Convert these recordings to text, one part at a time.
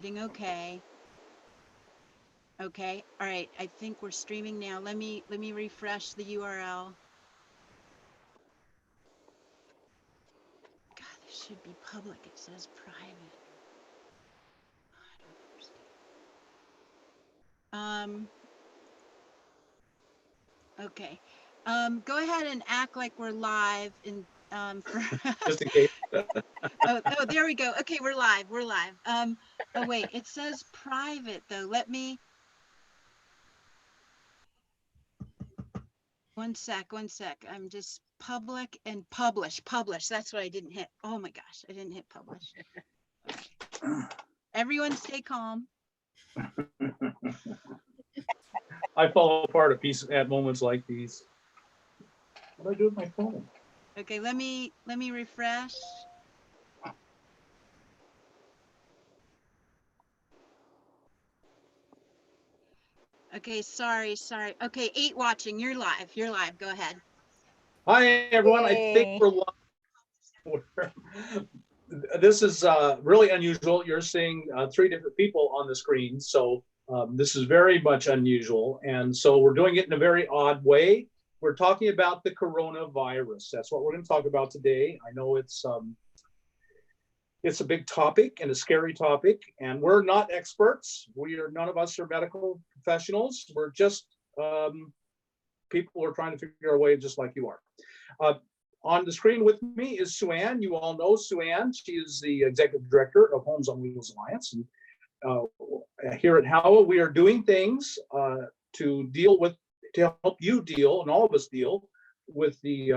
Hitting okay. Okay. All right. I think we're streaming now. Let me refresh the URL. God, this should be public. It says private. I don't understand. Okay. Go ahead and act like we're live in for Just in case. oh, there we go. Okay, we're live. We're live. Oh wait, it says private though. Let me one sec. I'm just public and publish. Publish. That's what I didn't hit. Oh my gosh, I didn't hit publish. Okay. Everyone stay calm. I fall apart at moments like these. What do I do with my phone? Okay, let me refresh. Okay, sorry. Okay, 8 watching. You're live. You're live. Go ahead. Hi, everyone. I think Hey. we're live. This is really unusual. You're seeing 3 different people on the screen. So this is very much unusual. And so we're doing it in a very odd way. We're talking about the coronavirus. That's what we're going to talk about today. I know it's a big topic and a scary topic, and we're not experts. None of us are medical professionals. We're just people who are trying to figure a way just like you are. Uh, on the screen with me is Suanne. You all know Suanne. She is the executive director of Homes on Wheels Alliance. And here at HOWA, we are doing things to help you deal, and all of us deal with the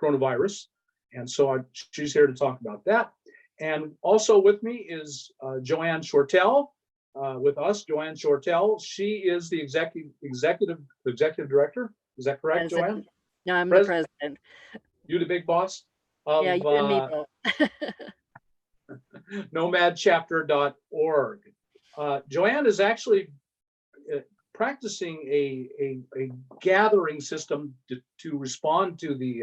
coronavirus. And so she's here to talk about that. And also with me is Joanne Shortell. With us, Joanne Shortell. She is the executive director. Is that correct, Joanne? No, I'm the president. You the big boss Yeah, of you and me both. nomadchapter.org. Joanne is actually practicing a gathering system to respond to the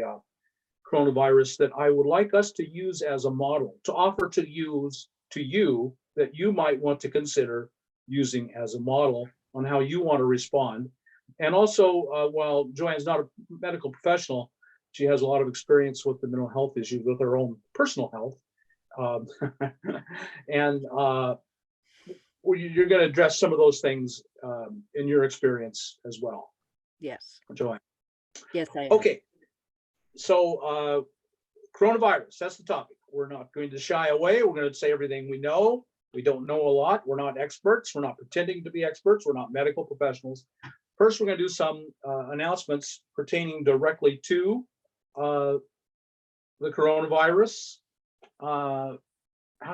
coronavirus that I would like us to use as a model, to offer to use to you, that you might want to consider using as a model on how you want to respond. And also, while Joanne's not a medical professional, she has a lot of experience with the mental health issues with her own personal health. And you're going to address some of those things in your experience as well, Yes. Joanne. Yes, I am. Okay, so coronavirus, that's the topic. We're not going to shy away. We're going to say everything we know. We don't know a lot. We're not experts. We're not pretending to be experts. We're not medical professionals. First, we're going to do some announcements pertaining directly to the coronavirus. How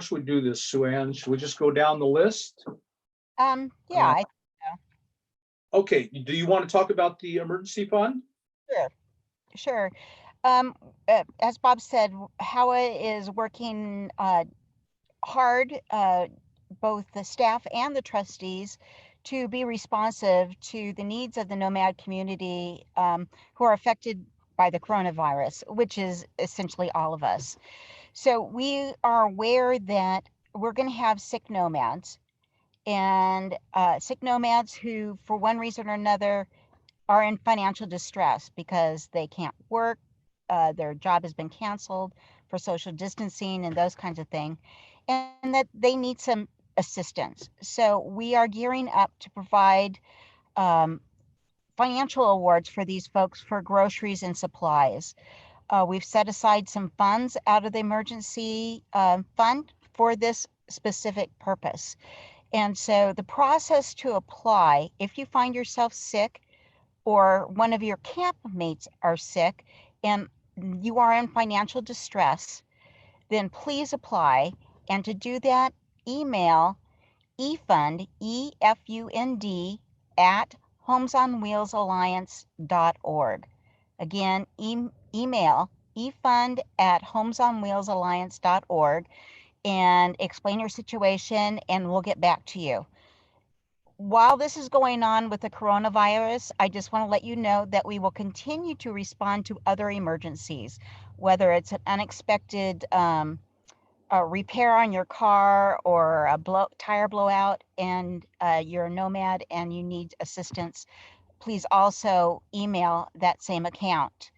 should we do this, Suanne? Should we just go down the list? Yeah, Okay. Do you want to talk about the emergency fund? sure. As Bob said, HOWA is working hard, both the staff and the trustees, to be responsive to the needs of the nomad community who are affected by the coronavirus, which is essentially all of us. So we are aware that we're going to have sick nomads and sick nomads who, for one reason or another, are in financial distress because they can't work, their job has been canceled for social distancing and those kinds of things, and that they need some assistance. So we are gearing up to provide financial awards for these folks for groceries and supplies. We've set aside some funds out of the emergency fund for this specific purpose. And so the process to apply, if you find yourself sick, or one of your campmates are sick and you are in financial distress, then please apply. And to do that, email efund, EFUND, at homesonwheelsalliance.org. Again, email efund at homesonwheelsalliance.org and explain your situation, and we'll get back to you. While this is going on with the coronavirus, I just want to let you know that we will continue to respond to other emergencies, whether it's an unexpected a repair on your car or a tire blowout and you're a nomad and you need assistance, please also email that same account.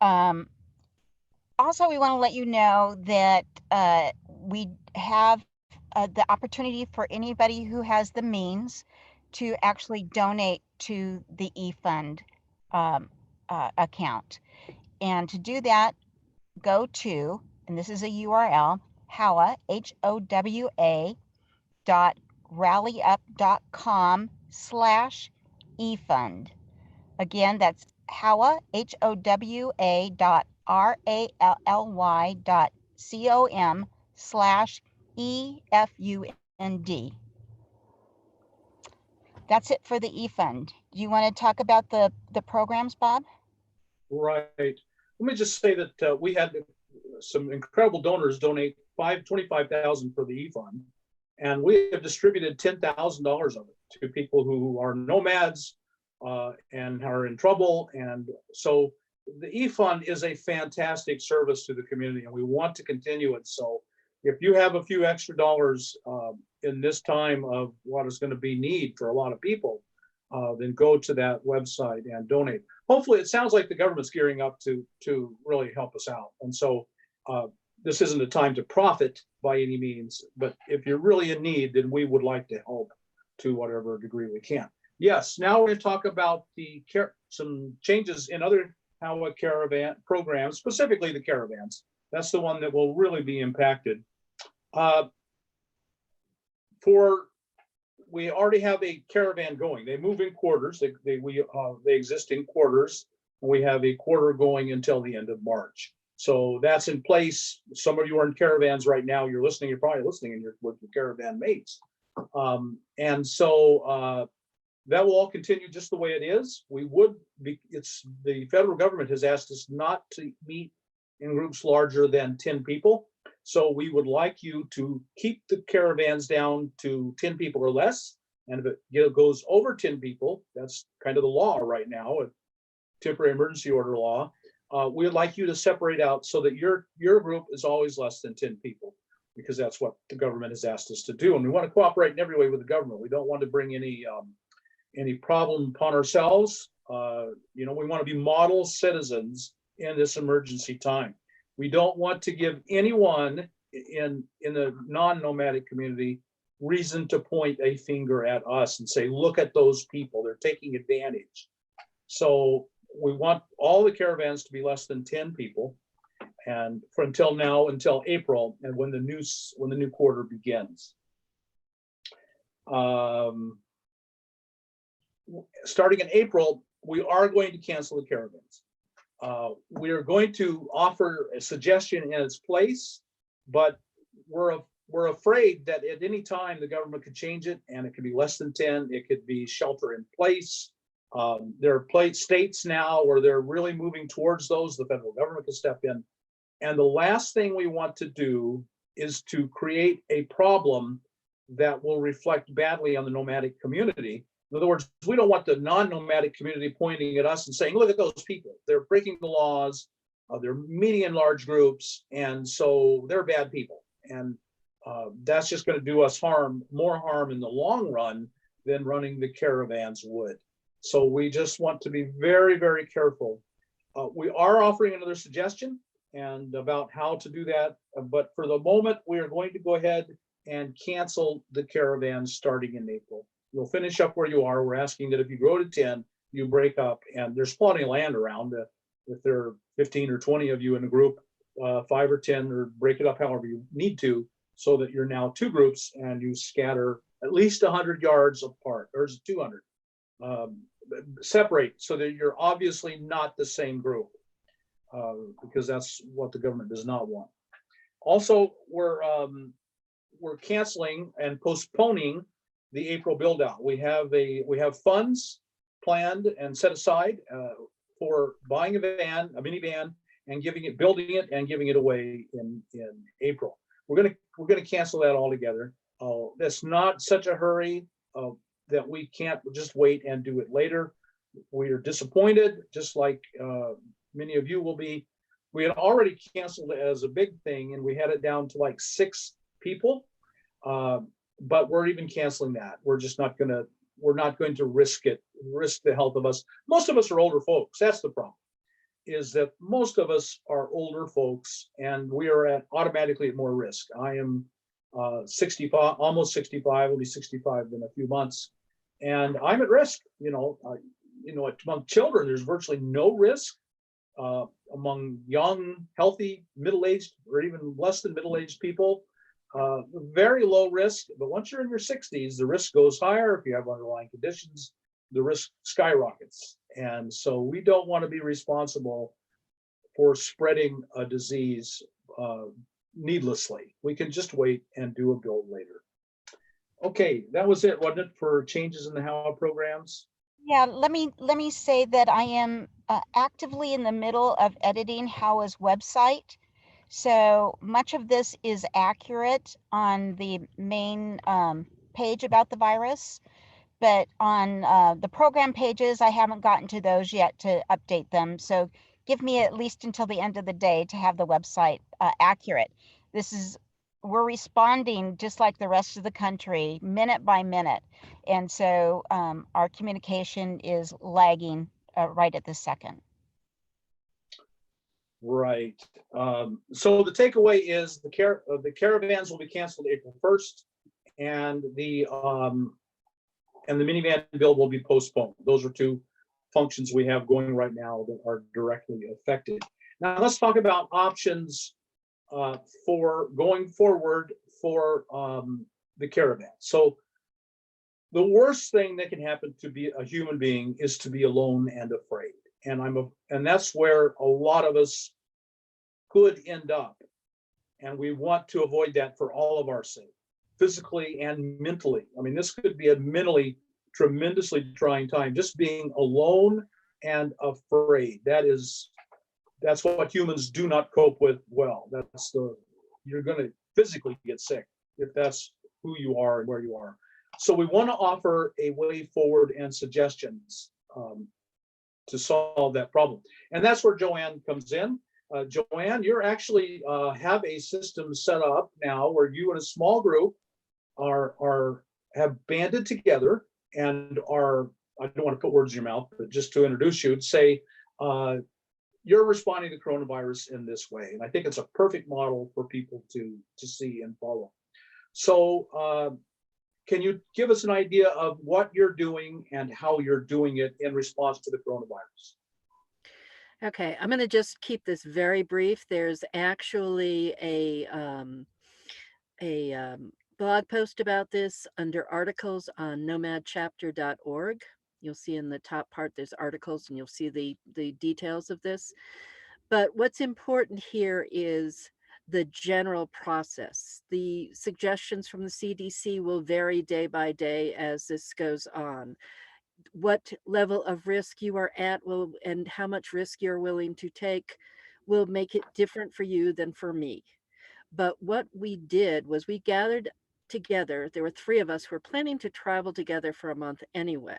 Also, we want to let you know that we have the opportunity for anybody who has the means to actually donate to the eFund account. And to do that, go to, and this is a URL, HOWA, HOWA .rallyup.com/efund. Again, that's HOWA, HOWA.RALLY.com/EFUND. That's it for the eFund. Do you want to talk about the programs, Bob? Right. Let me just say that we had some incredible donors donate $25,000 for the eFund, and we have distributed $10,000 of it to people who are nomads and are in trouble. And so the eFund is a fantastic service to the community, and we want to continue it. So if you have a few extra dollars in this time of what is going to be need for a lot of people, then go to that website and donate. Hopefully, it sounds like the government's gearing up to really help us out. And so this isn't a time to profit by any means, but if you're really in need, then we would like to help to whatever degree we can. Yes, now we're going to talk about some changes in other HOWA Caravan programs, specifically the caravans. That's the one that will really be impacted. We already have a caravan going. They move in quarters. They exist in quarters. And we have a quarter going until the end of March. So that's in place. Some of you are in caravans right now. You're listening. You're probably listening with your caravan mates. And so that will all continue just the way it is. The federal government has asked us not to meet in groups larger than 10 people. So we would like you to keep the caravans down to 10 people or less. And if it goes over 10 people, that's kind of the law right now, a temporary emergency order law. We would like you to separate out so that your group is always less than 10 people, because that's what the government has asked us to do. And we want to cooperate in every way with the government. We don't want to bring any problem upon ourselves. We want to be model citizens in this emergency time. We don't want to give anyone in the non-nomadic community reason to point a finger at us and say, look at those people, they're taking advantage. So we want all the caravans to be less than 10 people, and until April, and when the new quarter begins. Starting in April, we are going to cancel the caravans. We are going to offer a suggestion in its place, but we're afraid that at any time the government could change it, and it could be less than 10. It could be shelter in place. There are states now where they're really moving towards those. The federal government can step in. And the last thing we want to do is to create a problem that will reflect badly on the nomadic community. In other words, we don't want the non-nomadic community pointing at us and saying, look at those people. They're breaking the laws. They're meeting in large groups. And so they're bad people. And that's just going to do us more harm in the long run than running the caravans would. So we just want to be very, very careful. We are offering another suggestion and about how to do that. But for the moment, we are going to go ahead and cancel the caravans starting in April. You'll finish up where you are. We're asking that if you grow to 10, you break up, and there's plenty of land around. If there are 15 or 20 of you in a group, 5 or 10, or break it up however you need to, so that you're now 2 groups and you scatter at least 100 yards apart, or 200. Separate so that you're obviously not the same group, because that's what the government does not want. Also, we're canceling and postponing the April build out. We have funds planned and set aside for buying a minivan, and building it and giving it away in April. We're gonna cancel that altogether. That's not such a hurry that we can't just wait and do it later. We are disappointed, just like many of you will be, we had already canceled it as a big thing, and we had it down to like 6 people. But we're even canceling that. We're just not going to. We're not going to risk the health of us. Most of us are older folks. That's the problem. Is that most of us are older folks, and we are automatically at more risk. I am 65, almost 65. Will be 65 in a few months, and I'm at risk. Among children, there's virtually no risk. Among young, healthy, middle-aged, or even less than middle-aged people, very low risk. But once you're in your 60s, the risk goes higher. If you have underlying conditions, the risk skyrockets. And so we don't want to be responsible for spreading a disease needlessly. We can just wait and do a build later. Okay, that was it, wasn't it, for changes in the HOW programs? Yeah, let me say that I am actively in the middle of editing HOWA's website. So much of this is accurate on the main page about the virus, but on the program pages, I haven't gotten to those yet to update them. So give me at least until the end of the day to have the website accurate. We're responding just like the rest of the country, minute by minute. And so our communication is lagging right at this second. Right. So the takeaway is the caravans will be canceled April 1st, and the minivan build will be postponed. Those are 2 functions we have going right now that are directly affected. Now let's talk about options for going forward for the caravan. So the worst thing that can happen to be a human being is to be alone and afraid. And that's where a lot of us could end up. And we want to avoid that for all of our sake, physically and mentally. I mean, this could be a mentally tremendously trying time, just being alone and afraid. That's what humans do not cope with well. You're going to physically get sick if that's who you are and where you are. So we want to offer a way forward and suggestions to solve that problem. And that's where Joanne comes in. Joanne, you're actually have a system set up now where you and a small group have banded together and are, I don't want to put words in your mouth, but just to introduce you, to say, you're responding to coronavirus in this way. And I think it's a perfect model for people to see and follow. So can you give us an idea of what you're doing and how you're doing it in response to the coronavirus? Okay, I'm going to just keep this very brief. There's actually a blog post about this under articles on nomadchapter.org. You'll see in the top part there's articles, and you'll see the details of this. But what's important here is the general process. The suggestions from the CDC will vary day by day as this goes on. What level of risk you are at and how much risk you're willing to take will make it different for you than for me. But what we did was we gathered together. There were 3 of us who were planning to travel together for a month anyway.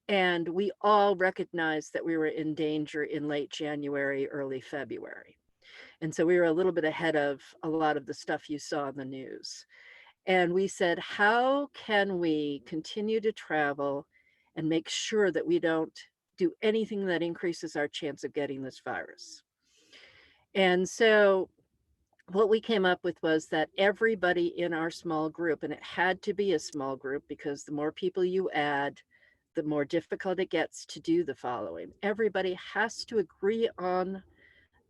And we all recognized that we were in danger in late January, early February. And so we were a little bit ahead of a lot of the stuff you saw in the news. And we said, how can we continue to travel and make sure that we don't do anything that increases our chance of getting this virus? And so what we came up with was that everybody in our small group, and it had to be a small group because the more people you add, the more difficult it gets to do the following. Everybody has to agree on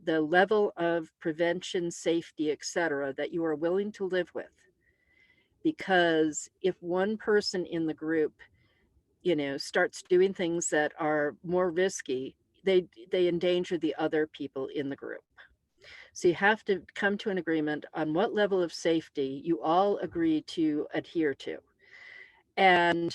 the level of prevention, safety, etc., that you are willing to live with. Because if one person in the group, starts doing things that are more risky, they endanger the other people in the group. So you have to come to an agreement on what level of safety you all agree to adhere to. And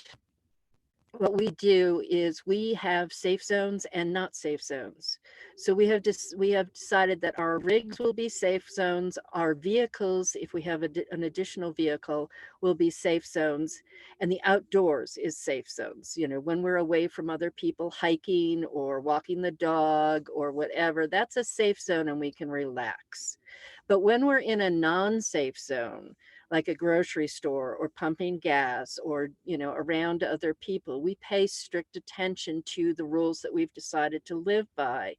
what we do is we have safe zones and not safe zones. So we have decided that our rigs will be safe zones. Our vehicles, if we have an additional vehicle, will be safe zones, and the outdoors is safe zones. You know, when we're away from other people hiking or walking the dog or whatever, that's a safe zone and we can relax. But when we're in a non-safe zone, like a grocery store or pumping gas or, you know, around other people, we pay strict attention to the rules that we've decided to live by.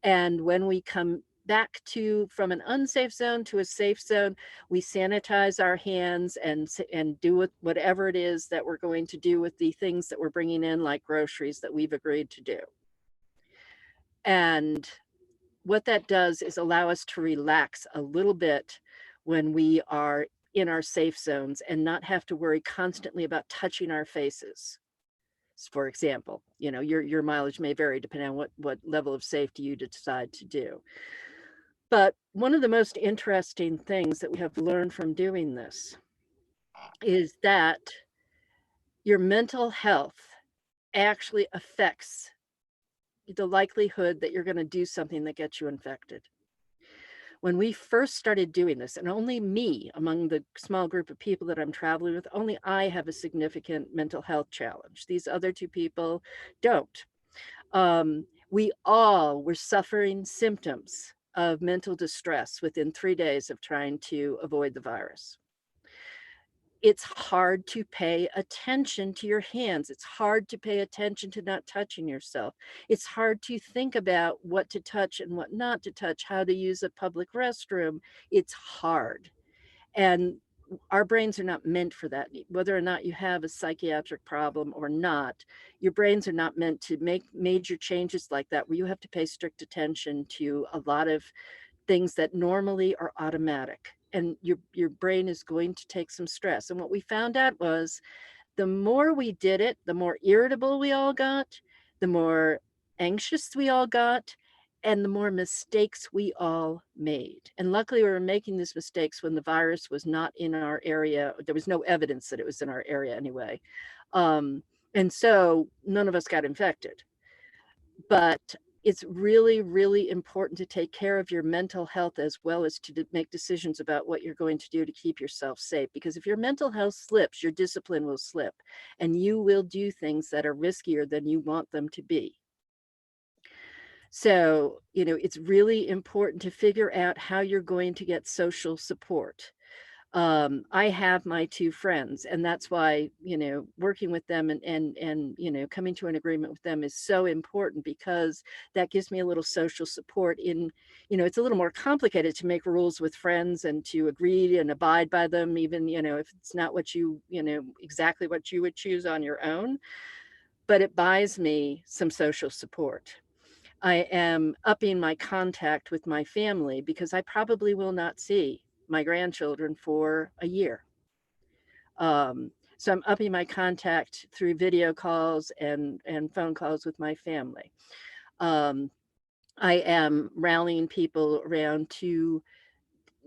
And when we come back from an unsafe zone to a safe zone, we sanitize our hands and do whatever it is that we're going to do with the things that we're bringing in, like groceries, that we've agreed to do. And what that does is allow us to relax a little bit when we are in our safe zones and not have to worry constantly about touching our faces. For example, you know, your mileage may vary depending on what level of safety you decide to do. But one of the most interesting things that we have learned from doing this is that your mental health actually affects the likelihood that you're going to do something that gets you infected. When we first started doing this, and only me among the small group of people that I'm traveling with, only I have a significant mental health challenge. These other two people don't. We all were suffering symptoms of mental distress within 3 days of trying to avoid the virus. It's hard to pay attention to your hands. It's hard to pay attention to not touching yourself. It's hard to think about what to touch and what not to touch, how to use a public restroom. It's hard. And our brains are not meant for that. Whether or not you have a psychiatric problem or not, your brains are not meant to make major changes like that, where you have to pay strict attention to a lot of things that normally are automatic, and your brain is going to take some stress. And what we found out was the more we did it, the more irritable we all got, the more anxious we all got, and the more mistakes we all made. And luckily we were making these mistakes when the virus was not in our area. There was no evidence that it was in our area anyway. And so none of us got infected. But it's really, really important to take care of your mental health as well as to make decisions about what you're going to do to keep yourself safe. Because if your mental health slips, your discipline will slip, and you will do things that are riskier than you want them to be. So, you know, it's really important to figure out how you're going to get social support. I have my two friends, and that's why, you know, working with them and you know, coming to an agreement with them is so important, because that gives me a little social support in, you know, it's a little more complicated to make rules with friends and to agree and abide by them, even, you know, if it's not what you know, exactly what you would choose on your own, but it buys me some social support. I am upping my contact with my family because I probably will not see my grandchildren for a year. So I'm upping my contact through video calls and phone calls with my family. I am rallying people around to,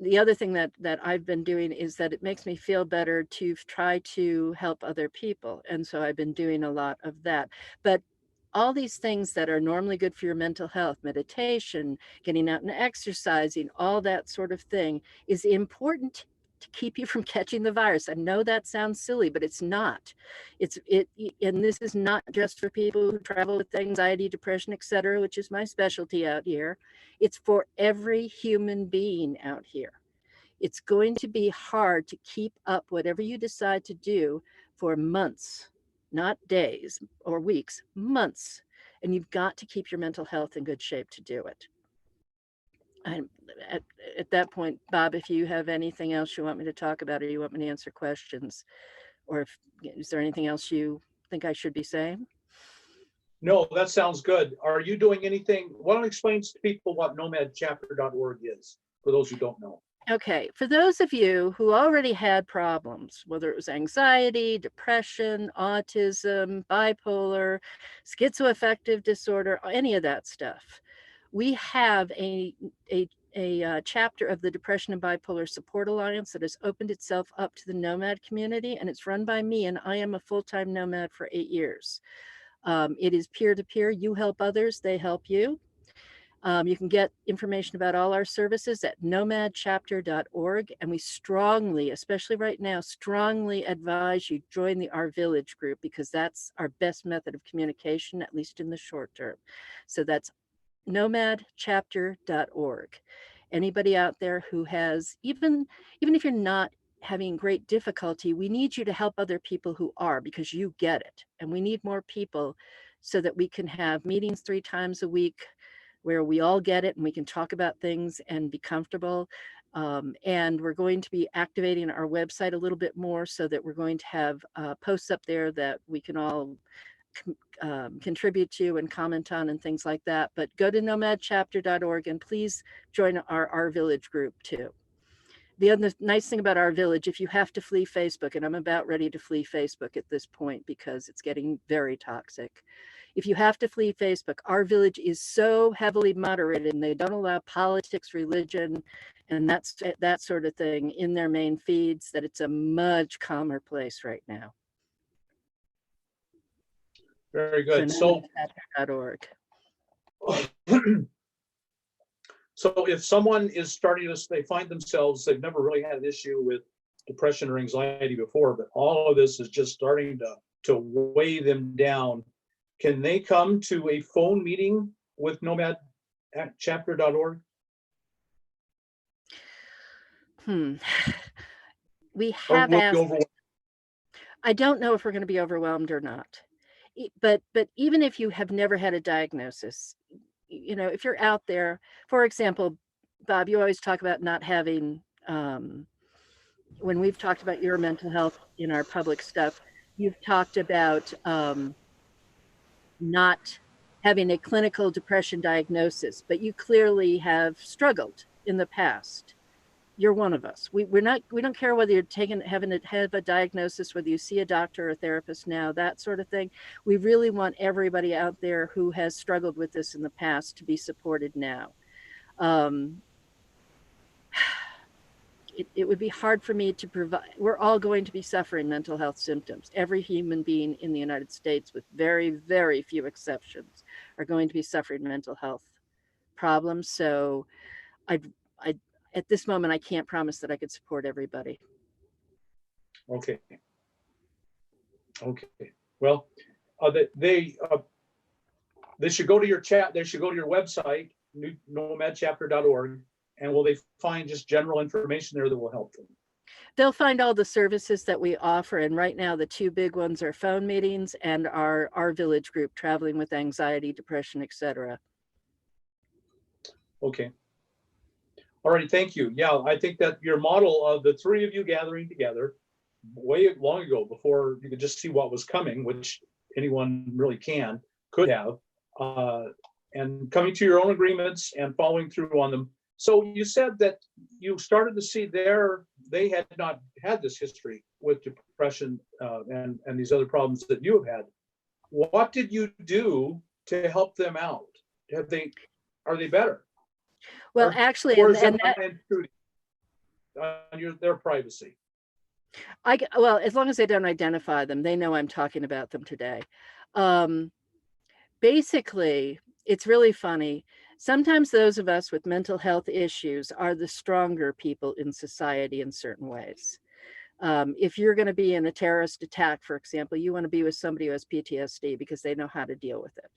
the other thing that I've been doing is that it makes me feel better to try to help other people. And so I've been doing a lot of that. But all these things that are normally good for your mental health, meditation, getting out and exercising, all that sort of thing is important to keep you from catching the virus. I know that sounds silly, but it's not. And this is not just for people who travel with anxiety, depression, etc., which is my specialty out here. It's for every human being out here. It's going to be hard to keep up whatever you decide to do for months, not days or weeks, months. And you've got to keep your mental health in good shape to do it. I'm at that point, Bob, if you have anything else you want me to talk about, or you want me to answer questions, or if, is there anything else you think I should be saying? No, that sounds good. Are you doing anything? Why don't you explain to people what nomadchapter.org is, for those who don't know? Okay, for those of you who already had problems, whether it was anxiety, depression, autism, bipolar, schizoaffective disorder, any of that stuff, we have a chapter of the Depression and Bipolar Support Alliance that has opened itself up to the Nomad community, and it's run by me, and I am a full-time Nomad for 8 years. It is peer-to-peer. You help others, they help you. You can get information about all our services at nomadchapter.org, and we strongly, especially right now, strongly advise you join the Our Village group, because that's our best method of communication, at least in the short term. So that's nomadchapter.org. Anybody out there who has, even if you're not having great difficulty, we need you to help other people who are, because you get it. And we need more people so that we can have meetings 3 times a week where we all get it and we can talk about things and be comfortable. And we're going to be activating our website a little bit more, so that we're going to have posts up there that we can all contribute to and comment on and things like that. But go to nomadchapter.org and please join our Village group too. The other nice thing about Our Village, if you have to flee Facebook, and I'm about ready to flee Facebook at this point because it's getting very toxic. If you have to flee Facebook, Our Village is so heavily moderated, and they don't allow politics, religion, and that sort of thing in their main feeds, that it's a much calmer place right now. Very good. So, nomadchapter.org. So if someone is starting to, they find themselves, they've never really had an issue with depression or anxiety before, but all of this is just starting to weigh them down. Can they come to a phone meeting with nomadchapter.org? We have asked. I don't know if we're going to be overwhelmed or not. But even if you have never had a diagnosis, you know, if you're out there, for example, Bob, you always talk about not having, when we've talked about your mental health in our public stuff, you've talked about not having a clinical depression diagnosis, but you clearly have struggled in the past. You're one of us. We don't care whether you're having a diagnosis, whether you see a doctor or a therapist now, that sort of thing. We really want everybody out there who has struggled with this in the past to be supported now. It would be hard for me to provide. We're all going to be suffering mental health symptoms. Every human being in the United States, with very, very few exceptions, are going to be suffering mental health problems. So at this moment, I can't promise that I could support everybody. Okay. Well, they should go to your chat. They should go to your website, nomadchapter.org, and will they find just general information there that will help them? They'll find all the services that we offer. And right now, the 2 big ones are phone meetings and our Village group, Traveling with Anxiety, Depression, etc. Okay. All right, thank you. Yeah, I think that your model of the 3 of you gathering together way long ago, before you could just see what was coming, which anyone really could have, and coming to your own agreements and following through on them. So you said that you started to see they had not had this history with depression and these other problems that you have had. What did you do to help them out? Are they better? Well, actually, or is and on their privacy? Well, as long as they don't identify them, they know I'm talking about them today. Basically, it's really funny. Sometimes those of us with mental health issues are the stronger people in society in certain ways. If you're going to be in a terrorist attack, for example, you want to be with somebody who has PTSD because they know how to deal with it.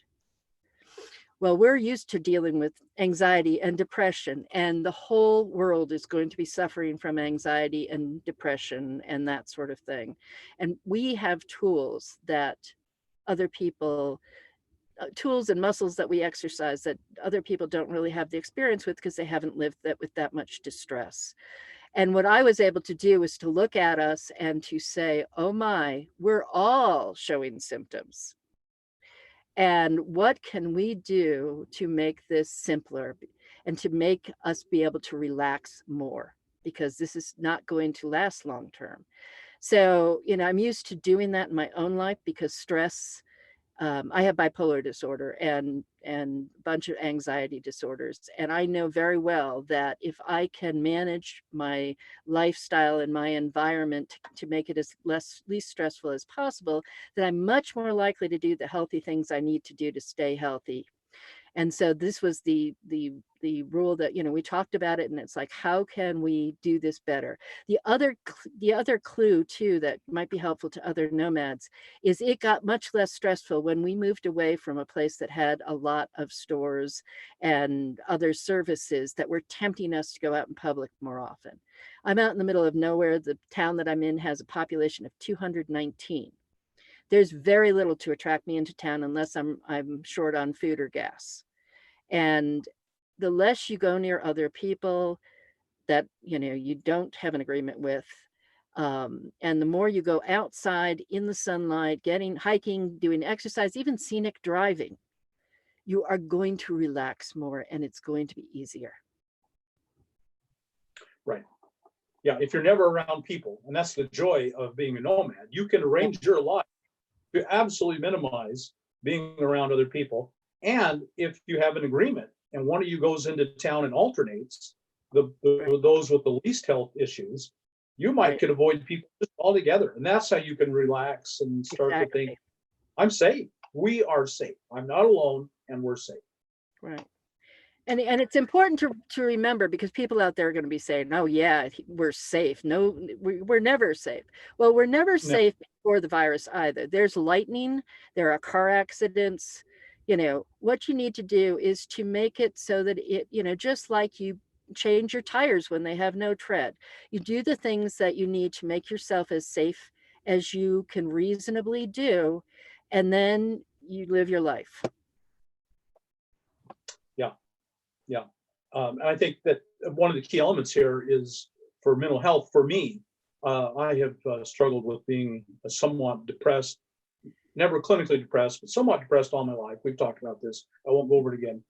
Well, we're used to dealing with anxiety and depression, and the whole world is going to be suffering from anxiety and depression and that sort of thing. And we have tools that other people, tools and muscles that we exercise that other people don't really have the experience with because they haven't lived with that much distress. And what I was able to do was to look at us and to say, oh my, we're all showing symptoms. And what can we do to make this simpler and to make us be able to relax more? Because this is not going to last long term. So, I'm used to doing that in my own life because stress I have bipolar disorder and a bunch of anxiety disorders. And I know very well that if I can manage my lifestyle and my environment to make it as least stressful as possible, then I'm much more likely to do the healthy things I need to do to stay healthy. And so this was the rule that, you know, we talked about it, and it's like, how can we do this better? The other clue too that might be helpful to other nomads is it got much less stressful when we moved away from a place that had a lot of stores and other services that were tempting us to go out in public more often. I'm out in the middle of nowhere. The town that I'm in has a population of 219. There's very little to attract me into town unless I'm short on food or gas. And the less you go near other people that, you know, you don't have an agreement with, and the more you go outside in the sunlight, hiking, doing exercise, even scenic driving, you are going to relax more and it's going to be easier. Right. Yeah, if you're never around people, and that's the joy of being a nomad, you can arrange your life to absolutely minimize being around other people. And if you have an agreement and one of you goes into town and alternates, those with the least health issues, you might could avoid people just altogether. And that's how you can relax and start to think, I'm safe. We are safe. I'm not alone and we're safe. Right. And it's important to remember, because people out there are going to be saying, oh yeah, we're safe. No, we're never safe. Well, we're never safe before the virus either. There's lightning, there are car accidents. You know, what you need to do is to make it so that it, you know, just like you change your tires when they have no tread, you do the things that you need to make yourself as safe as you can reasonably do, and then you live your life. Yeah. And I think that one of the key elements here is for mental health. For me, I have struggled with being somewhat depressed, never clinically depressed, but somewhat depressed all my life. We've talked about this. I won't go over it again.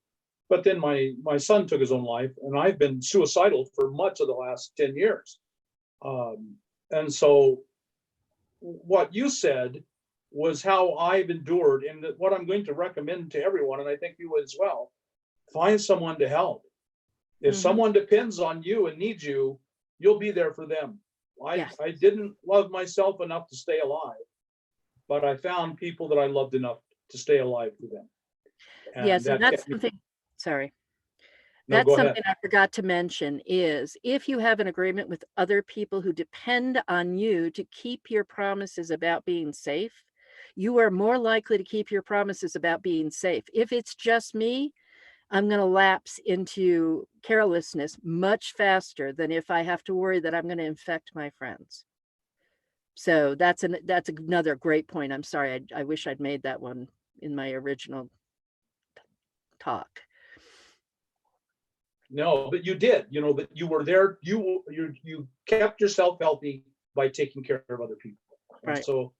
But then my son took his own life, and I've been suicidal for much of the last 10 years. And so what you said was how I've endured, and that what I'm going to recommend to everyone, and I think you would as well, find someone to help. If someone depends on you and needs you, you'll be there for them. I didn't love myself enough to stay alive, but I found people that I loved enough to stay alive for them. And yes, and that's something, sorry. No, that's something ahead. I forgot to mention is if you have an agreement with other people who depend on you to keep your promises about being safe, you are more likely to keep your promises about being safe. If it's just me, I'm going to lapse into carelessness much faster than if I have to worry that I'm going to infect my friends. So that's another great point. I'm sorry. I wish I'd made that one in my original talk. No, but you did. You know, that you were there. You kept yourself healthy by taking care of other people. And so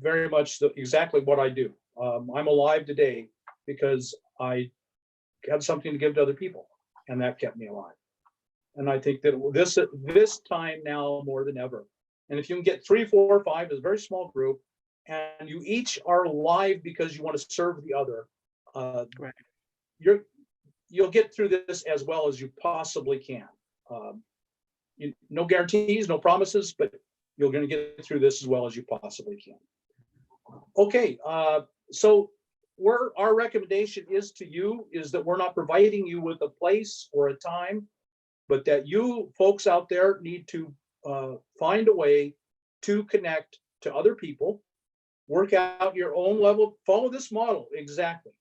very much exactly what I do. I'm alive today because I had something to give to other people, and that kept me alive. And I think that this time now more than ever, and if you can get 3, 4, 5, it's a very small group, and you each are alive because you want to serve the other, you'll get through this as well as you possibly can. No guarantees, no promises, but you're going to get through this as well as you possibly can. Okay, so our recommendation is to you is that we're not providing you with a place or a time, but that you folks out there need to find a way to connect to other people, work out your own level, follow this model exactly.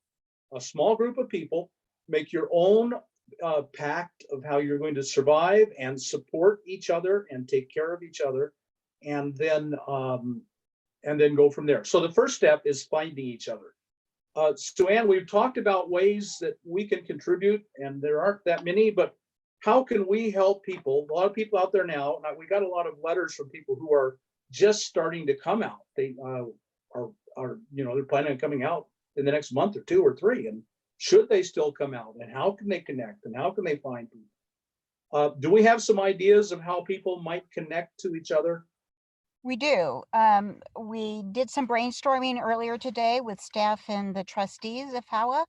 A small group of people, make your own pact of how you're going to survive and support each other and take care of each other, and then go from there. So the first step is finding each other. Suanne, we've talked about ways that we can contribute, and there aren't that many, but how can we help people? A lot of people out there now, we got a lot of letters from people who are just starting to come out. They are they're planning on coming out in the next month or 2 or 3. And should they still come out, and how can they connect, and how can they find people? Do we have some ideas of how people might connect to each other? We do. We did some brainstorming earlier today with staff and the trustees of HOWA,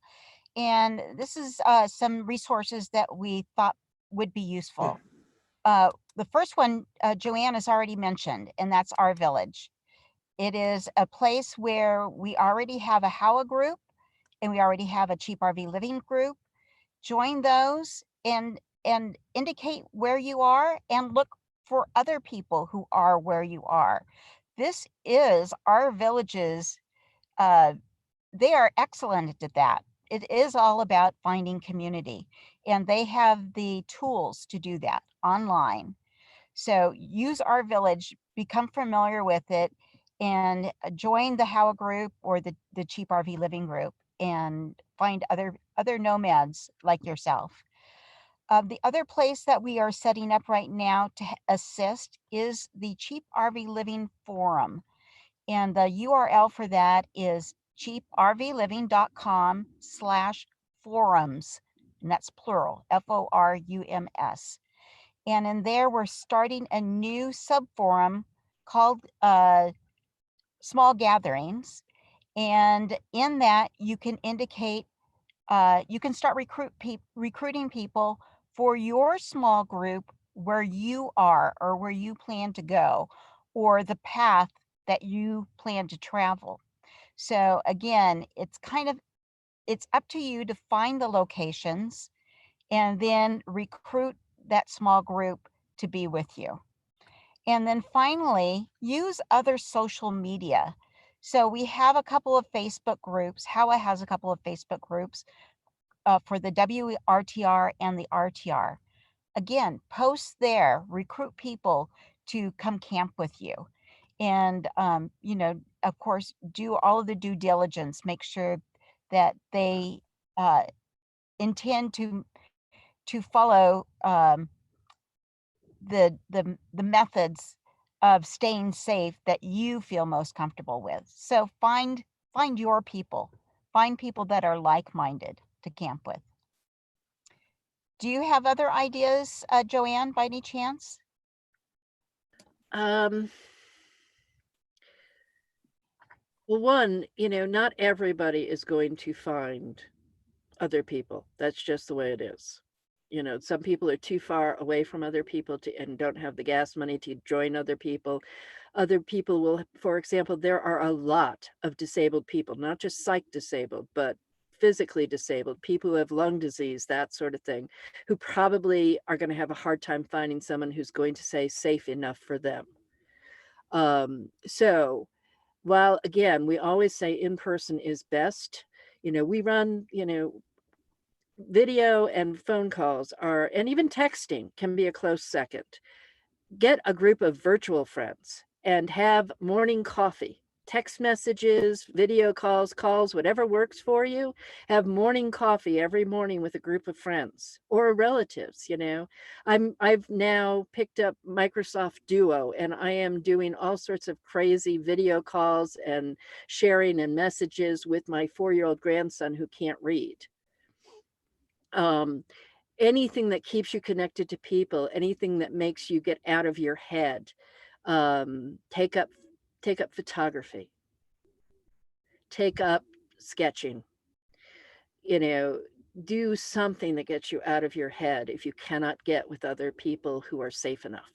and this is some resources that we thought would be useful. The first one, Joanne has already mentioned, and that's Our Village. It is a place where we already have a HOWA group and we already have a Cheap RV Living group. Join those and indicate where you are and look for other people who are where you are. This is Our Villages. They are excellent at that. It is all about finding community, and they have the tools to do that online. So use Our Village, become familiar with it, and join the HOWA group or the Cheap RV Living group, and find other nomads like yourself. The other place that we are setting up right now to assist is the Cheap RV Living Forum. And the URL for that is cheaprvliving.com/forums. And that's plural, FORUMS. And in there, we're starting a new subforum called Small Gatherings. And in that, you can indicate, you can start recruiting people for your small group where you are or where you plan to go, or the path that you plan to travel. So again, it's up to you to find the locations and then recruit that small group to be with you. And then finally, use other social media. So we have a couple of Facebook groups. HOWA has a couple of Facebook groups for the WRTR and the RTR. Again, post there, recruit people to come camp with you. And, of course, do all of the due diligence, make sure that they intend to follow the methods of staying safe that you feel most comfortable with. So find your people, find people that are like-minded to camp with. Do you have other ideas, Joanne, by any chance? Well, one, not everybody is going to find other people. That's just the way it is. Some people are too far away from other people and don't have the gas money to join other people. Other people will, for example, there are a lot of disabled people, not just psych disabled, but physically disabled, people who have lung disease, that sort of thing, who probably are going to have a hard time finding someone who's going to say safe enough for them. So while again, we always say in person is best, we run, video and phone calls and even texting can be a close second. Get a group of virtual friends and have morning coffee, text messages, video calls, whatever works for you. Have morning coffee every morning with a group of friends or relatives. I've now picked up Microsoft Duo, and I am doing all sorts of crazy video calls and sharing and messages with my 4-year-old grandson who can't read. Anything that keeps you connected to people, anything that makes you get out of your head. Take up photography, take up sketching, do something that gets you out of your head if you cannot get with other people who are safe enough.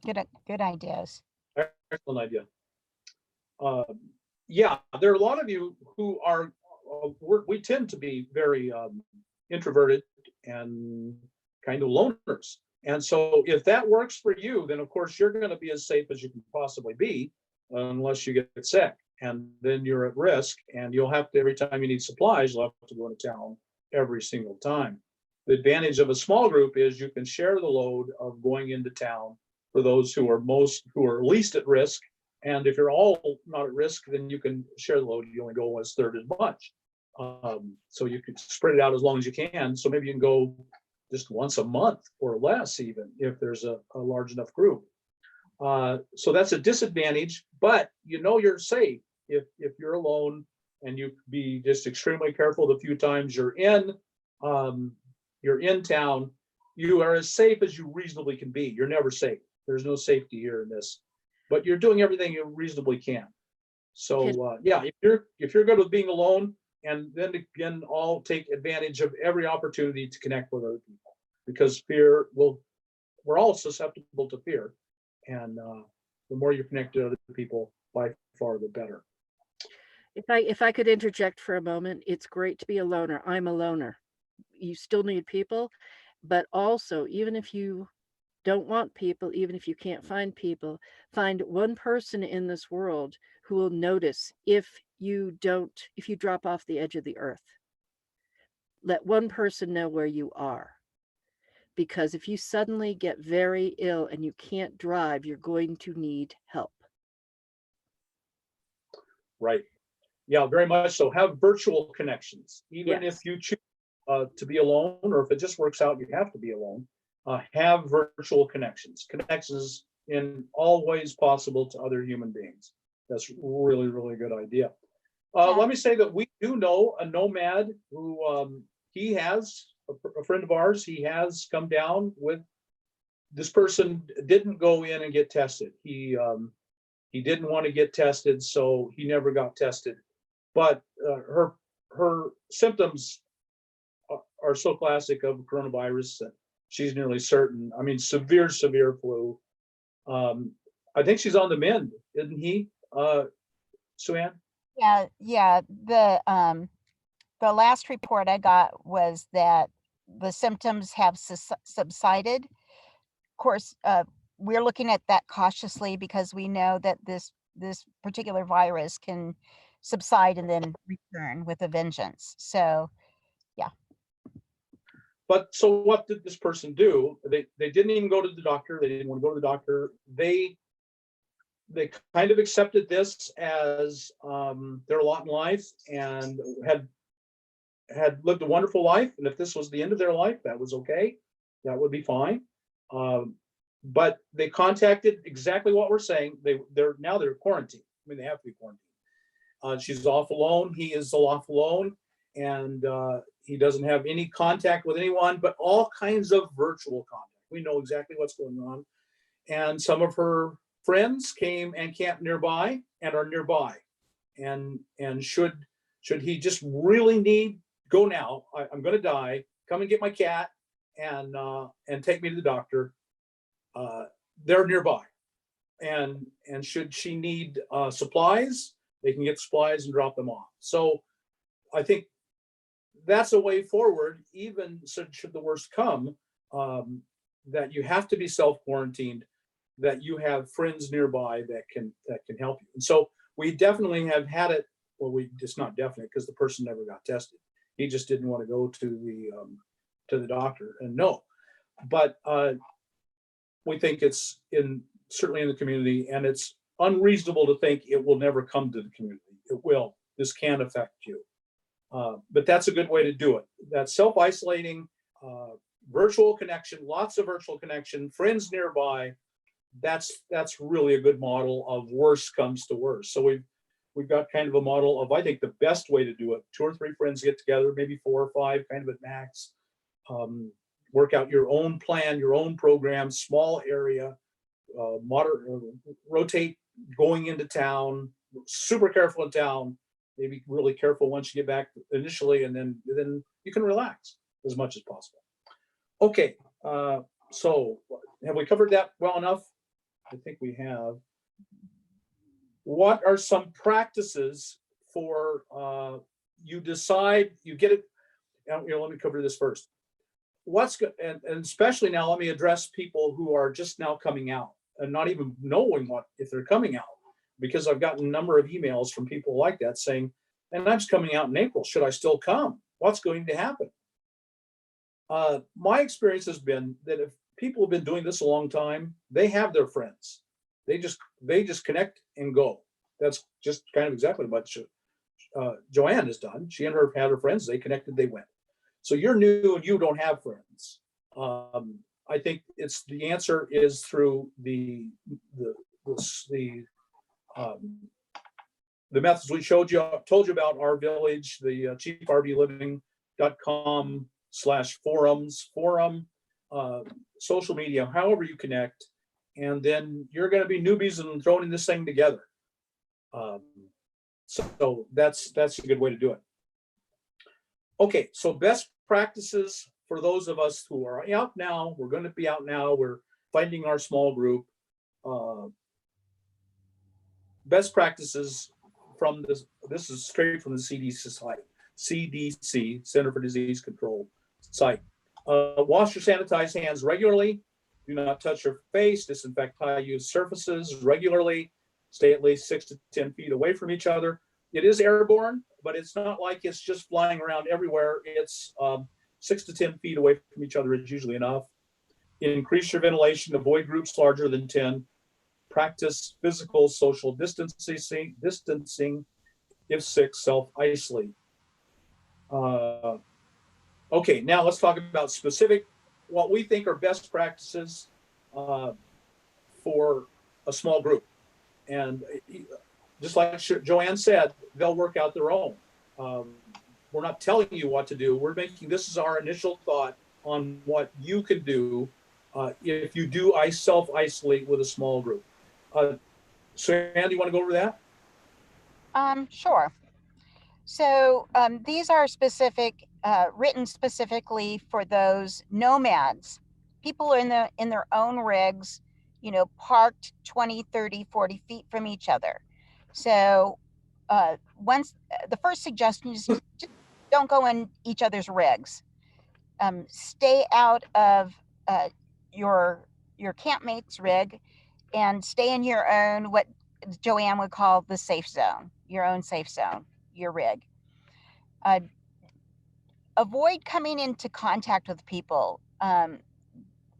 Good ideas. Excellent idea. Yeah, there are a lot of you who are, we tend to be very introverted and kind of loners. And so if that works for you, then of course you're going to be as safe as you can possibly be, unless you get sick. And then you're at risk, and you'll have to, every time you need supplies, you'll have to go to town every single time. The advantage of a small group is you can share the load of going into town for those who are least at risk. And if you're all not at risk, then you can share the load. You only go 1/3 as much. So you can spread it out as long as you can. So maybe you can go just once a month or less, even if there's a large enough group. So that's a disadvantage, but you're safe if you're alone, and you be just extremely careful the few times you're in town. You are as safe as you reasonably can be. You're never safe. There's no safety here in this, but you're doing everything you reasonably can. So yeah, if you're good with being alone, and then again, I'll take advantage of every opportunity to connect with other people, because we're all susceptible to fear, and the more you connect to other people, by far the better. If I could interject for a moment, it's great to be a loner. I'm a loner. You still need people, but also, even if you don't want people, even if you can't find people, find one person in this world who will notice if you drop off the edge of the earth. Let one person know where you are. Because if you suddenly get very ill and you can't drive, you're going to need help. Right. Yeah, very much so. Have virtual connections, even Yes. if you choose to be alone, or if it just works out, you have to be alone. Have virtual connections in all ways possible to other human beings. That's really, really good idea. Let me say that we do know a nomad who he has a friend of ours. He has come down with this person. Didn't go in and get tested. He didn't want to get tested, so he never got tested. But her symptoms are so classic of coronavirus that she's nearly certain. I mean, severe flu. I think she's on the mend, isn't he, Suanne? Yeah. The last report I got was that the symptoms have subsided. Of course, we're looking at that cautiously, because we know that this particular virus can subside and then return with a vengeance. So But so what did this person do? They didn't even go to the doctor. They didn't want to go to the doctor. They kind of accepted this as their lot in life, and had lived a wonderful life. And if this was the end of their life, that was okay. That would be fine. But they contacted exactly what we're saying. They're quarantined. I mean, they have to be quarantined. She's off alone. He is off alone, and he doesn't have any contact with anyone, but all kinds of virtual contact. We know exactly what's going on. And some of her friends came and camped nearby and are nearby. And should he just really need, go now, I'm going to die, come and get my cat and take me to the doctor. They're nearby. And should she need supplies, they can get supplies and drop them off. So I think that's a way forward, even should the worst come, that you have to be self-quarantined, that you have friends nearby that can help you. And so we definitely have had it. Well, it's not definite, because the person never got tested. He just didn't want to go to the doctor and no. But we think it's certainly in the community, and it's unreasonable to think it will never come to the community. It will. This can affect you. But that's a good way to do it. That's self-isolating, virtual connection, lots of virtual connection, friends nearby. That's really a good model of worst comes to worst. So we've got kind of a model of, I think, the best way to do it. 2 or 3 friends get together, maybe 4 or 5, kind of at max. Work out your own plan, your own program, small area, rotate going into town, super careful in town, maybe really careful once you get back initially, and then you can relax as much as possible. Okay, so have we covered that well enough? I think we have. What are some practices for you decide, you get it, let me cover this first. What's good, and especially now, let me address people who are just now coming out and not even knowing if they're coming out, because I've gotten a number of emails from people like that saying, and I'm just coming out in April, should I still come? What's going to happen? My experience has been that if people have been doing this a long time, they have their friends. They just connect and go. That's just kind of exactly what Joanne has done. She and her had her friends, they connected, they went. So you're new and you don't have friends. I think the answer is through the methods we told you about, our village, the cheaprvliving.com/forums, social media, however you connect. and then you're going to be newbies and throwing this thing together. So that's a good way to do it. Okay, so best practices for those of us who are out now. We're going to be out now. We're finding our small group. Best practices from this. This is straight from the CDC site. CDC, Center for Disease Control site. Wash or sanitize hands regularly. Do not touch your face. Disinfect high-use surfaces regularly. Stay at least 6 to 10 feet away from each other. It is airborne, but it's not like it's just flying around everywhere. It's 6 to 10 feet away from each other is usually enough. Increase your ventilation. Avoid groups larger than 10. Practice physical social distancing. If sick, self-isolate. Okay, now let's talk about specific, what we think are best practices for a small group. And just like Joanne said, they'll work out their own. We're not telling you what to do. We're making, this is our initial thought on what you can do if you do self-isolate with a small group. Suanne, do you want to go over that? Sure. So these are specific, written specifically for those nomads. People in their own rigs, you know, parked 20, 30, 40 feet from each other. So the first suggestion is just don't go in each other's rigs. Stay out of your campmate's rig and stay in your own, what Joanne would call the safe zone, your own safe zone, your rig. Avoid coming into contact with people.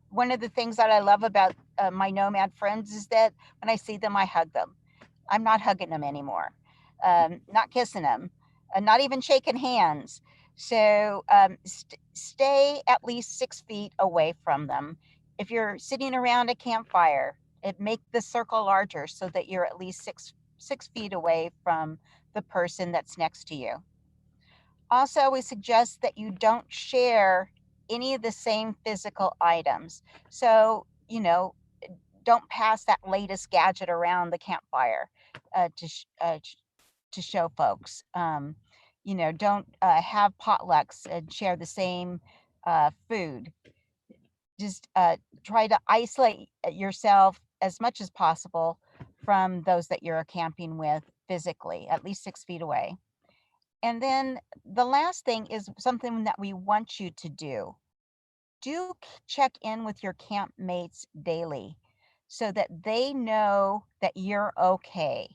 One of the things that I love about my nomad friends is that when I see them, I hug them. I'm not hugging them anymore, not kissing them, not even shaking hands. So stay at least 6 feet away from them. If you're sitting around a campfire, make the circle larger so that you're at least six feet away from the person that's next to you. Also, we suggest that you don't share any of the same physical items. So, you know, don't pass that latest gadget around the campfire to show folks. You know, don't have potlucks and share the same food. Just try to isolate yourself as much as possible from those that you're camping with physically, at least 6 feet away. And then the last thing is something that we want you to do. Do check in with your campmates daily so that they know that you're okay.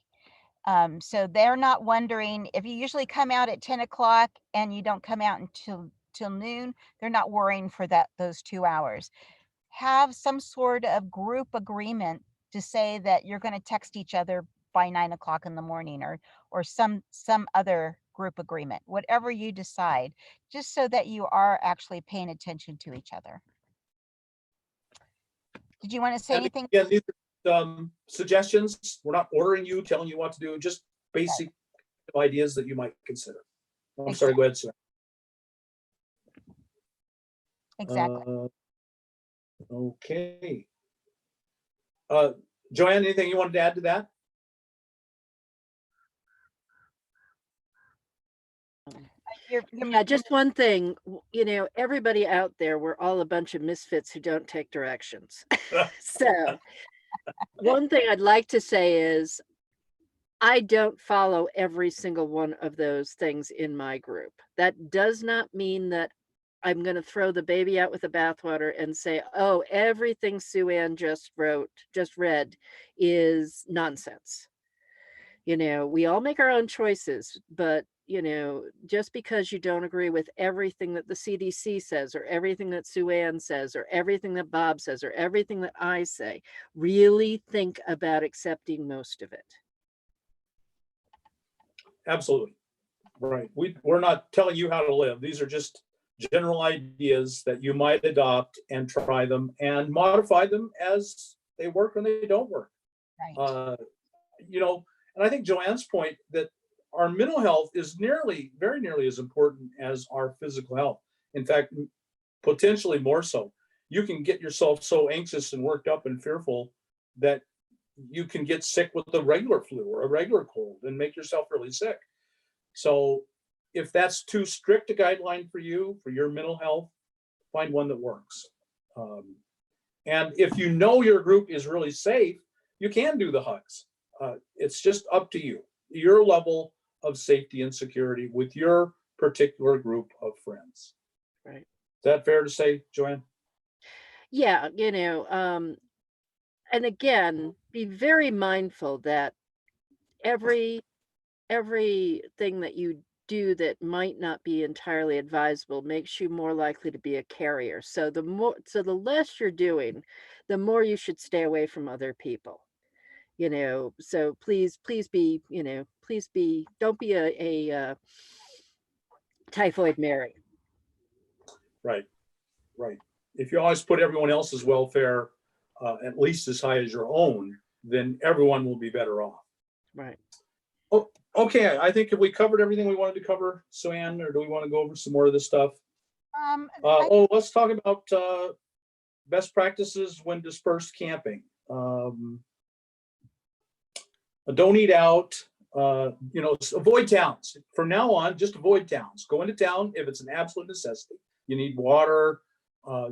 So they're not wondering if you usually come out at 10 o'clock and you don't come out until noon, they're not worrying for those 2 hours. Have some sort of group agreement to say that you're going to text each other by 9 o'clock in the morning, or some other group agreement, whatever you decide, just so that you are actually paying attention to each other. Did you want to say anything? Yeah, these are suggestions. We're not ordering you, telling you what to do, just basic ideas that you might consider. I'm sorry, go ahead, sir. Exactly. Okay. Joanne, anything you wanted to add to that? Yeah, just one thing, you know, everybody out there, we're all a bunch of misfits who don't take directions. So one thing I'd like to say is I don't follow every single one of those things in my group. That does not mean that I'm going to throw the baby out with the bathwater and say, oh, everything Suanne just read is nonsense. You know, we all make our own choices, but, you know, just because you don't agree with everything that the CDC says, or everything that Suanne says, or everything that Bob says, or everything that I say, really think about accepting most of it. Absolutely. Right. We're not telling you how to live. These are just general ideas that you might adopt and try them and modify them as they work and they don't work. Right. You know, and I think Joanne's point that our mental health is very nearly as important as our physical health. In fact, potentially more so. You can get yourself so anxious and worked up and fearful that you can get sick with a regular flu or a regular cold and make yourself really sick. So if that's too strict a guideline for you, for your mental health, find one that works. And if you know your group is really safe, you can do the hugs. It's just up to you, your level of safety and security with your particular group of friends. Right. Is that fair to say, Joanne? Yeah, and again, be very mindful that every everything that you do that might not be entirely advisable makes you more likely to be a carrier. So the less you're doing, the more you should stay away from other people. So please be, don't be a typhoid Mary. Right, right. If you always put everyone else's welfare at least as high as your own, then everyone will be better off. Right. Oh, okay. I think if we covered everything we wanted to cover, Suanne, or do we want to go over some more of this stuff? Let's talk about best practices when dispersed camping. Don't eat out. Avoid towns. From now on, just avoid towns. Go into town if it's an absolute necessity. You need water,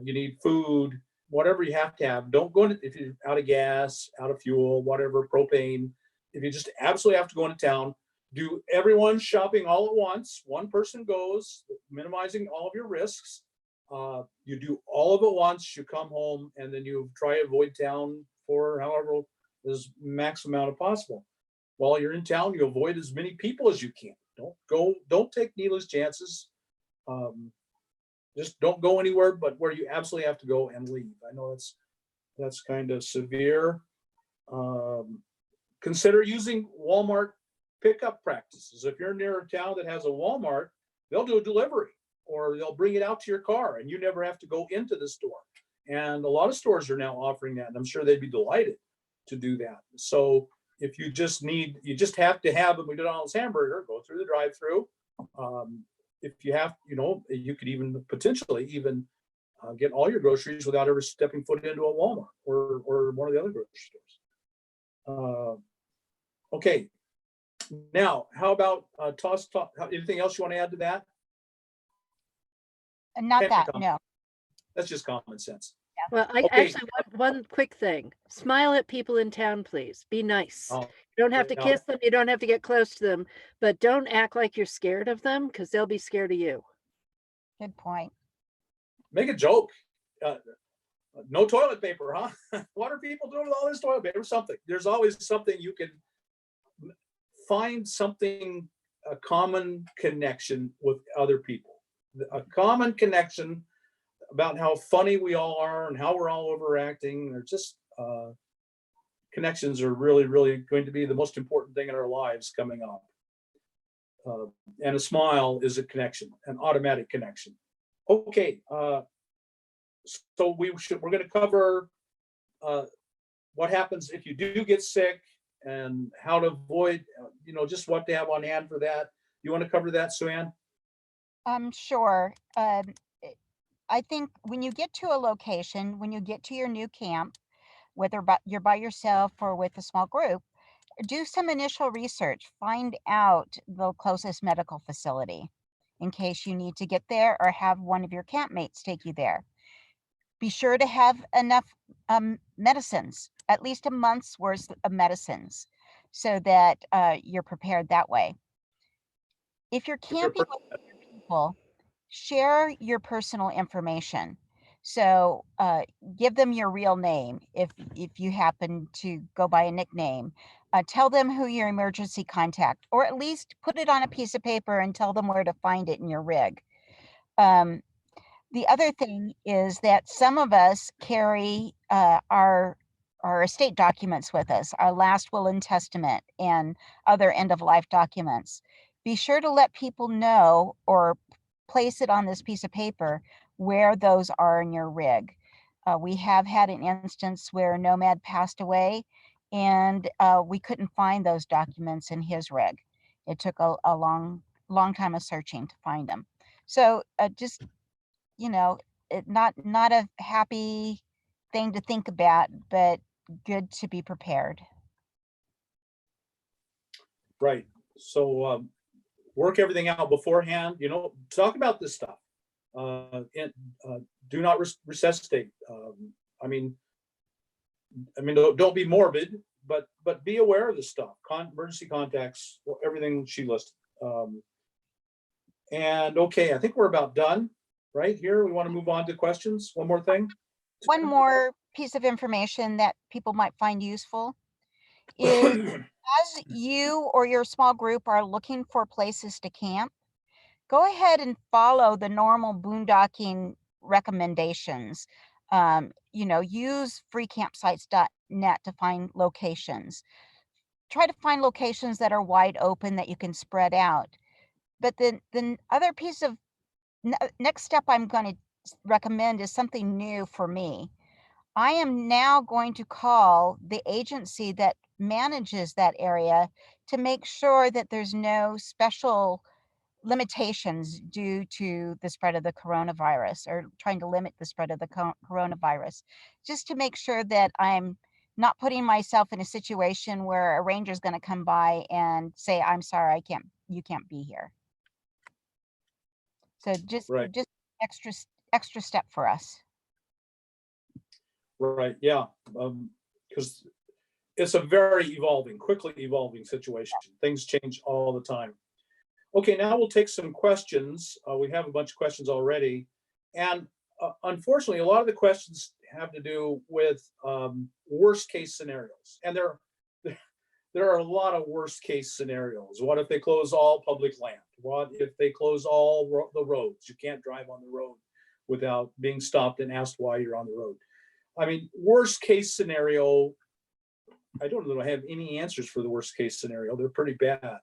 you need food, whatever you have to have. Don't go into, if you're out of gas, out of fuel, whatever, propane. If you just absolutely have to go into town, do everyone shopping all at once. One person goes, minimizing all of your risks. You do all of it once, you come home, and then you try to avoid town for however is max amount of possible. While you're in town, you avoid as many people as you can. Don't take needless chances. Just don't go anywhere but where you absolutely have to go and leave. I know that's kind of severe. Consider using Walmart pickup practices. If you're near a town that has a Walmart, they'll do a delivery or they'll bring it out to your car and you never have to go into the store. And a lot of stores are now offering that, and I'm sure they'd be delighted to do that. So if you just have to have a McDonald's hamburger, go through the drive-through. If you have, you could even potentially get all your groceries without ever stepping foot into a Walmart or one of the other grocery stores. Okay. Now, how about anything else you want to add to that? Not that, no. That's just common sense. Well, I Okay. actually one quick thing. Smile at people in town, please. Be nice. Oh, You don't have to yeah. kiss them. You don't have to get close to them, but don't act like you're scared of them because they'll be scared of you. Good point. Make a joke. No toilet paper, huh? What are people doing with all this toilet paper? Something. There's always something you can find something, a common connection with other people. A common connection about how funny we all are and how we're all overacting. They're just connections are really, really going to be the most important thing in our lives coming up. And a smile is a connection, an automatic connection. Okay, so we're going to cover what happens if you do get sick and how to avoid, just what to have on hand for that. You want to cover that, Suanne? Sure. I think when you get to a location, when you get to your new camp, whether you're by yourself or with a small group, do some initial research. Find out the closest medical facility in case you need to get there or have one of your campmates take you there. Be sure to have enough medicines, at least a month's worth of medicines, so that you're prepared that way. If you're camping with other people, share your personal information. So give them your real name if you happen to go by a nickname. Tell them who your emergency contact, or at least put it on a piece of paper and tell them where to find it in your rig. The other thing is that some of us carry our estate documents with us, our last will and testament and other end-of-life documents. Be sure to let people know or place it on this piece of paper where those are in your rig. We have had an instance where a nomad passed away and we couldn't find those documents in his rig. It took a long time of searching to find them. So just, not a happy thing to think about, but good to be prepared. Right. So work everything out beforehand, talk about this stuff. And do not resuscitate. I mean, don't be morbid, but be aware of this stuff. Emergency contacts, everything she listed. And okay, I think we're about done right here. We want to move on to questions. One more thing. One more piece of information that people might find useful is as you or your small group are looking for places to camp, go ahead and follow the normal boondocking recommendations. Use freecampsites.net to find locations. Try to find locations that are wide open that you can spread out. But the other piece of next step I'm going to recommend is something new for me. I am now going to call the agency that manages that area to make sure that there's no special limitations due to the spread of the coronavirus, or trying to limit the spread of the coronavirus, just to make sure that I'm not putting myself in a situation where a ranger is going to come by and say, I'm sorry, you can't be here. So just Right. extra step for us. Right. Yeah. Because it's a very quickly evolving situation. Things change all the time. Okay, now we'll take some questions. We have a bunch of questions already. And unfortunately, a lot of the questions have to do with worst case scenarios. And there are a lot of worst case scenarios. What if they close all public land? What if they close all the roads? You can't drive on the road without being stopped and asked why you're on the road. I mean, worst case scenario, I don't really have any answers for the worst case scenario. They're pretty bad.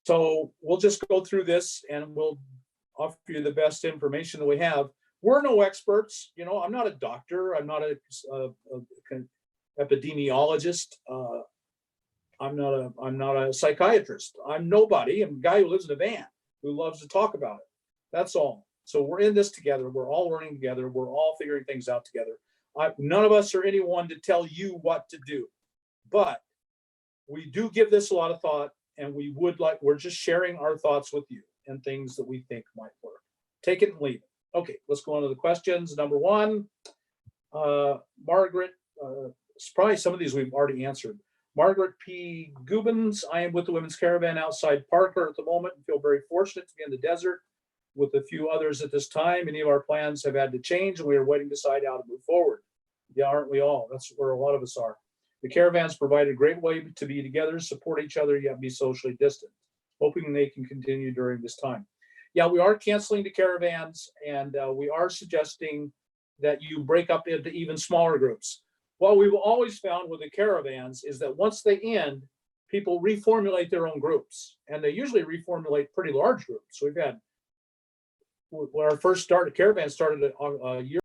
So we'll just go through this and we'll offer you the best information that we have. We're no experts. I'm not a doctor. I'm not a epidemiologist. I'm not a psychiatrist. I'm nobody. I'm a guy who lives in a van who loves to talk about it. That's all. So we're in this together. We're all learning together. We're all figuring things out together. None of us are anyone to tell you what to do, but we do give this a lot of thought, and we're just sharing our thoughts with you and things that we think might work. Take it and leave it. Okay, let's go on to the questions. Number one, Margaret, probably some of these we've already answered. Margaret P. Gubens, I am with the Women's Caravan outside Parker at the moment and feel very fortunate to be in the desert with a few others at this time. Many of our plans have had to change, and we are waiting to decide how to move forward. Yeah, aren't we all? That's where a lot of us are. The caravans provide a great way to be together, support each other, yet be socially distant, hoping they can continue during this time. Yeah, we are canceling the caravans, and we are suggesting that you break up into even smaller groups. What we've always found with the caravans is that once they end, people reformulate their own groups, and they usually reformulate pretty large groups. We've had, when our first caravan started a year